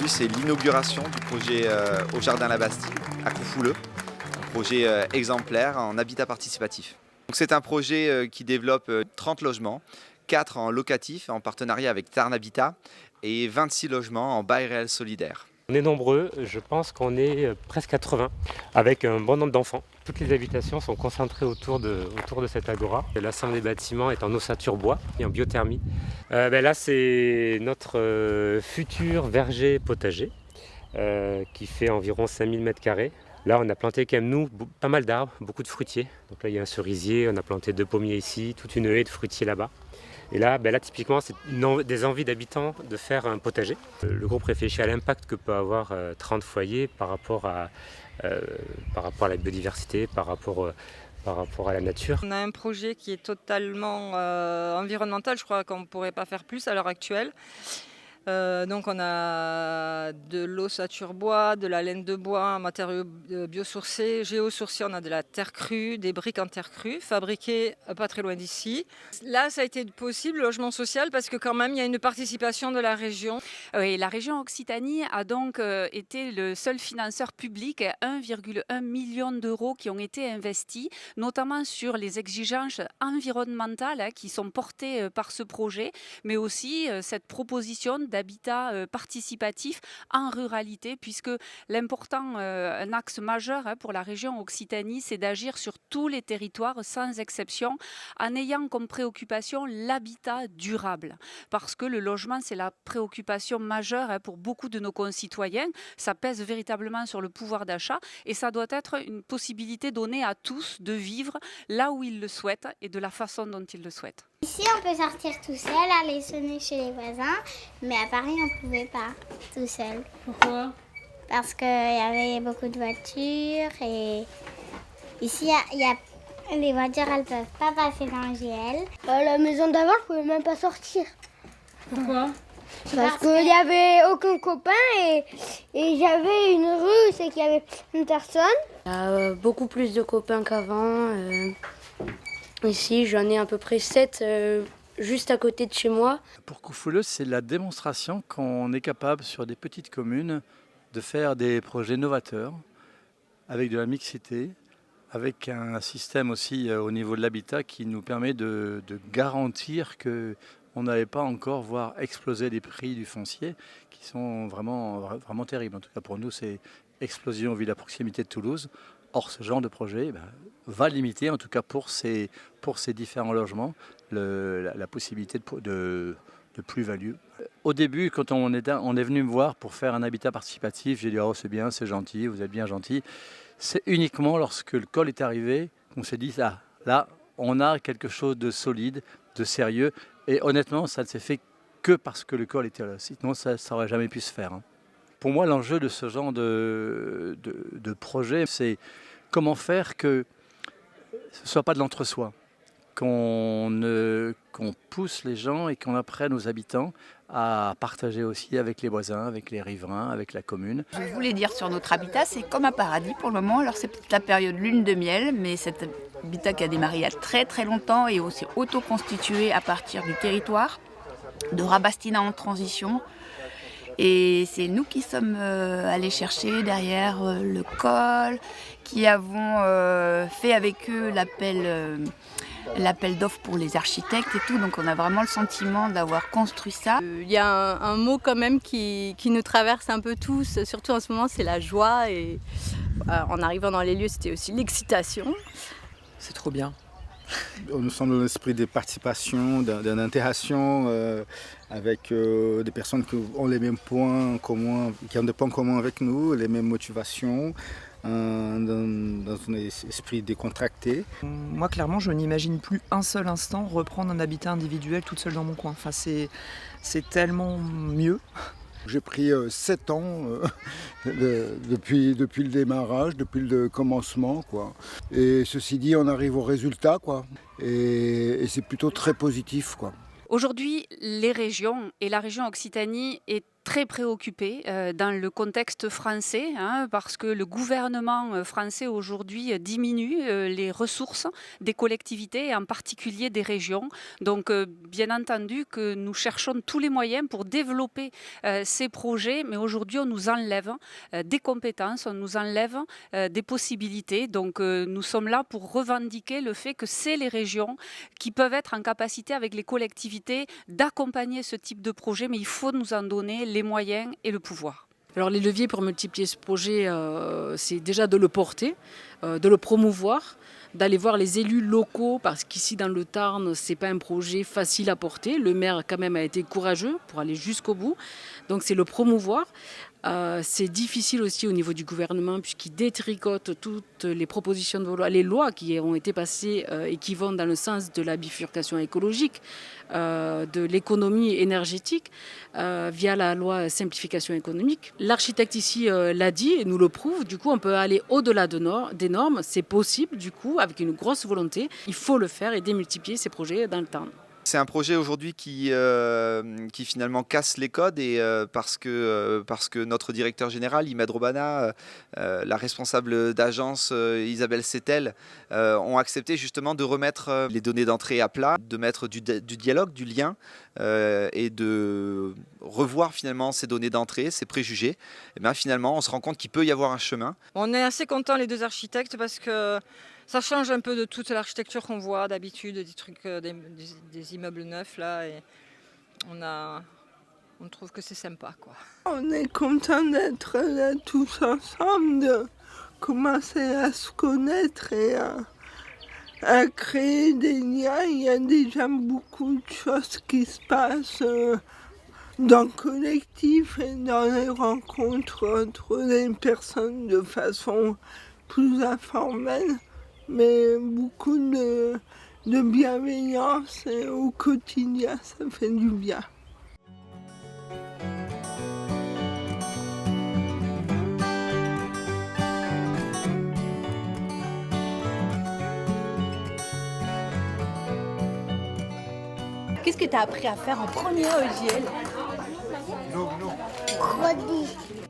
Aujourd'hui, c'est l'inauguration du projet au Jardin La Bastille, à Coufouleux. Un projet exemplaire en habitat participatif. C'est un projet qui développe 30 logements, 4 en locatif en partenariat avec Tarn Habitat et 26 logements en bail réel solidaire. On est nombreux, je pense qu'on est presque 80, avec un bon nombre d'enfants. Toutes les habitations sont concentrées autour de cette agora. L'ensemble des bâtiments est en ossature bois et en biothermie. Là, c'est notre futur verger potager qui fait environ 5000 m². Là, on a planté quand même, nous, pas mal d'arbres, beaucoup de fruitiers. Donc là, il y a un cerisier, on a planté 2 pommiers ici, toute une haie de fruitiers là-bas. Et là, typiquement, c'est des envies d'habitants de faire un potager. Le groupe réfléchit à l'impact que peut avoir 30 foyers par rapport à la biodiversité, par rapport à la nature. On a un projet qui est totalement environnemental, je crois qu'on ne pourrait pas faire plus à l'heure actuelle. Donc on a de l'ossature bois, de la laine de bois, un matériau biosourcé, géosourcé, on a de la terre crue, des briques en terre crue, fabriquées pas très loin d'ici. Là, ça a été possible, le logement social, parce que quand même, il y a une participation de la région. Oui, la région Occitanie a donc été le seul financeur public, 1,1 million d'euros qui ont été investis, notamment sur les exigences environnementales qui sont portées par ce projet, mais aussi cette proposition d'habitat participatif en ruralité, puisque l'important, un axe majeur pour la région Occitanie, c'est d'agir sur tous les territoires sans exception, en ayant comme préoccupation l'habitat durable. Parce que le logement, c'est la préoccupation majeure pour beaucoup de nos concitoyens. Ça pèse véritablement sur le pouvoir d'achat et ça doit être une possibilité donnée à tous de vivre là où ils le souhaitent et de la façon dont ils le souhaitent. Ici, on peut sortir tout seul, aller sonner chez les voisins, mais à Paris, on ne pouvait pas tout seul. Pourquoi ? Parce qu'il y avait beaucoup de voitures et ici, les voitures, elles ne peuvent pas passer dans le GL. La maison d'avant, je ne pouvais même pas sortir. Pourquoi ? Parce qu'il n'y avait aucun copain et j'avais une rue, c'est qu'il y avait une personne. Il y a beaucoup plus de copains qu'avant. Ici, j'en ai à peu près 7 juste à côté de chez moi. Pour Coufouleux, c'est la démonstration qu'on est capable sur des petites communes de faire des projets novateurs avec de la mixité, avec un système aussi au niveau de l'habitat qui nous permet de garantir qu'on n'allait pas encore voir exploser les prix du foncier qui sont vraiment terribles. En tout cas pour nous, c'est explosion vu la proximité de Toulouse. Or, ce genre de projet va limiter, en tout cas pour ces différents logements, la possibilité de plus-value. Au début, quand on est venu me voir pour faire un habitat participatif, j'ai dit « Oh, c'est bien, c'est gentil, vous êtes bien gentil ». C'est uniquement lorsque le col est arrivé qu'on s'est dit « Ah, là, on a quelque chose de solide, de sérieux ». Et honnêtement, ça ne s'est fait que parce que le col était là. Sinon, ça n'aurait jamais pu se faire. Pour moi, l'enjeu de ce genre de projet, c'est comment faire que ce ne soit pas de l'entre-soi, qu'on pousse les gens et qu'on apprenne aux habitants à partager aussi avec les voisins, avec les riverains, avec la commune. Je voulais dire sur notre habitat, c'est comme un paradis pour le moment. Alors c'est peut-être la période lune de miel, mais cet habitat qui a démarré il y a très très longtemps et aussi auto-constitué à partir du territoire de Rabastina en transition. Et c'est nous qui sommes allés chercher derrière le col, qui avons fait avec eux l'appel d'offres pour les architectes et tout. Donc on a vraiment le sentiment d'avoir construit ça. Il y a un mot quand même qui nous traverse un peu tous, surtout en ce moment, c'est la joie. Et en arrivant dans les lieux, c'était aussi l'excitation. C'est trop bien. Nous sommes dans l'esprit de participation, d'interaction avec des personnes qui ont les mêmes points communs, qui ont des points communs avec nous, les mêmes motivations, dans un esprit décontracté. Moi, clairement, je n'imagine plus un seul instant reprendre un habitat individuel toute seule dans mon coin. Enfin, c'est tellement mieux. J'ai pris 7 ans depuis le démarrage, depuis le commencement, quoi. Et ceci dit, on arrive au résultat, quoi. Et c'est plutôt très positif, quoi. Aujourd'hui, les régions et la région Occitanie est très préoccupés dans le contexte français, parce que le gouvernement français aujourd'hui diminue les ressources des collectivités et en particulier des régions. Donc bien entendu que nous cherchons tous les moyens pour développer ces projets, mais aujourd'hui on nous enlève des compétences, on nous enlève des possibilités. Donc nous sommes là pour revendiquer le fait que c'est les régions qui peuvent être en capacité avec les collectivités d'accompagner ce type de projet, mais il faut nous en donner les moyens et le pouvoir. Alors les leviers pour multiplier ce projet, c'est déjà de le porter, de le promouvoir, d'aller voir les élus locaux, parce qu'ici dans le Tarn, ce n'est pas un projet facile à porter. Le maire quand même a été courageux pour aller jusqu'au bout, donc c'est le promouvoir. C'est difficile aussi au niveau du gouvernement puisqu'il détricote toutes les propositions de loi, les lois qui ont été passées et qui vont dans le sens de la bifurcation écologique, de l'économie énergétique via la loi simplification économique. L'architecte ici l'a dit et nous le prouve, du coup on peut aller au-delà des normes, c'est possible du coup avec une grosse volonté, il faut le faire et démultiplier ces projets dans le temps. C'est un projet aujourd'hui qui finalement casse les codes et parce que notre directeur général, Imed Robana, la responsable d'agence Isabelle Settel, ont accepté justement de remettre les données d'entrée à plat, de mettre du dialogue, du lien et de revoir finalement ces données d'entrée, ces préjugés. Et bien finalement, on se rend compte qu'il peut y avoir un chemin. On est assez contents les deux architectes parce que ça change un peu de toute l'architecture qu'on voit d'habitude, des trucs, des immeubles neufs là, et on trouve que c'est sympa, quoi. On est content d'être là tous ensemble, de commencer à se connaître et à créer des liens. Il y a déjà beaucoup de choses qui se passent dans le collectif et dans les rencontres entre les personnes de façon plus informelle. Mais beaucoup de bienveillance et au quotidien, ça fait du bien. Qu'est-ce que tu as appris à faire en première EJL? Crocodile.